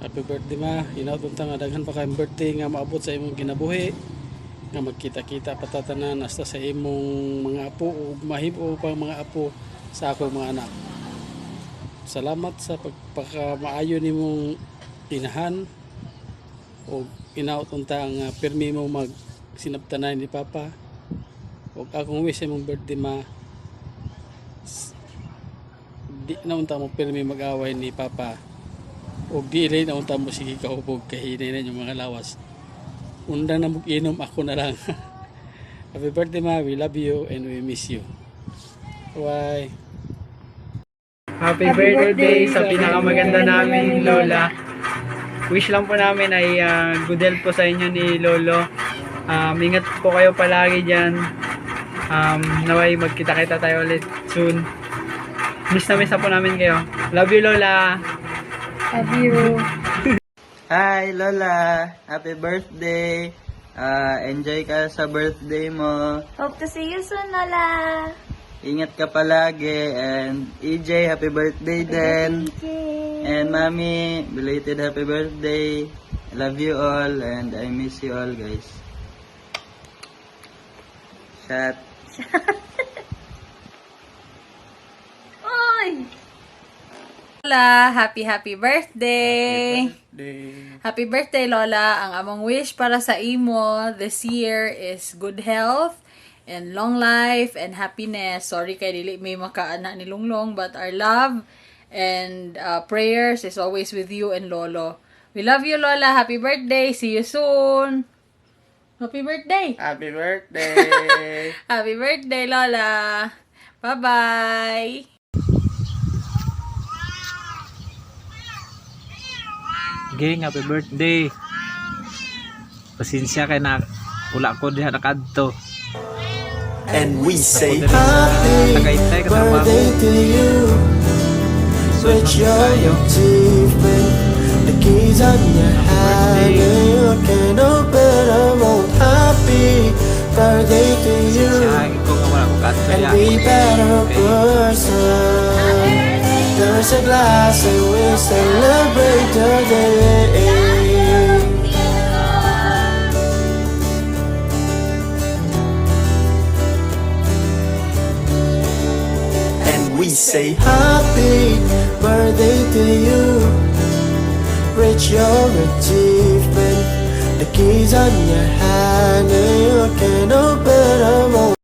Happy birthday ma. Hinaut nga daghan pa kay birthday nga maabot sa imong kinabuhi. Nga magkita-kita patatanan hasta sa imong mga apo o mahimo pang mga apo sa akong mga anak. Salamat sa pagpakamaayo nimong inahan o hinaut nga pirmi mo mag sinabtanan ni Papa. O akong wish sa imong birthday ma. Di na unta mo pirmi mag-away ni Papa. O dili na unta mo sige kahubog kahinay na yung mga lawas. Undang na mag-inom ako na lang. Happy birthday ma, we love you and we miss you. Bye. Happy birthday sa pinakamaganda namin Lola. Wish lang po namin ay good health po sa inyo ni Lolo. Ingat po kayo palagi dyan. Naway magkita-kita tayo ulit soon. Miss na miss na po namin kayo. Love you Lola. Love you. Hi Lola, happy birthday. Enjoy ka sa birthday mo. Hope to see you soon, Lola. Ingat ka palagi. And EJ, happy birthday din. And Mommy, belated happy birthday. I love you all and I miss you all guys. Shot. Oy! Lola, happy birthday! Happy birthday, Lola. Ang among wish para sa imo this year is good health and long life and happiness. Sorry kay dili may makaana ni Lunglong, but our love and prayers is always with you and Lolo. We love you, Lola. Happy birthday. See you soon. Happy birthday. Happy birthday. Happy birthday, Lola. Bye-bye. Ging, happy birthday. Pasensya kay na wala ko diha nakadto. And we say Happy birthday to you. Switch your achievement. The keys on your hand and you can open them all. Happy birthday to you. And be better person. There's a glass and we celebrate the day. And we say happy birthday to you. Reach your achievement. The keys on your hand and you can open them all.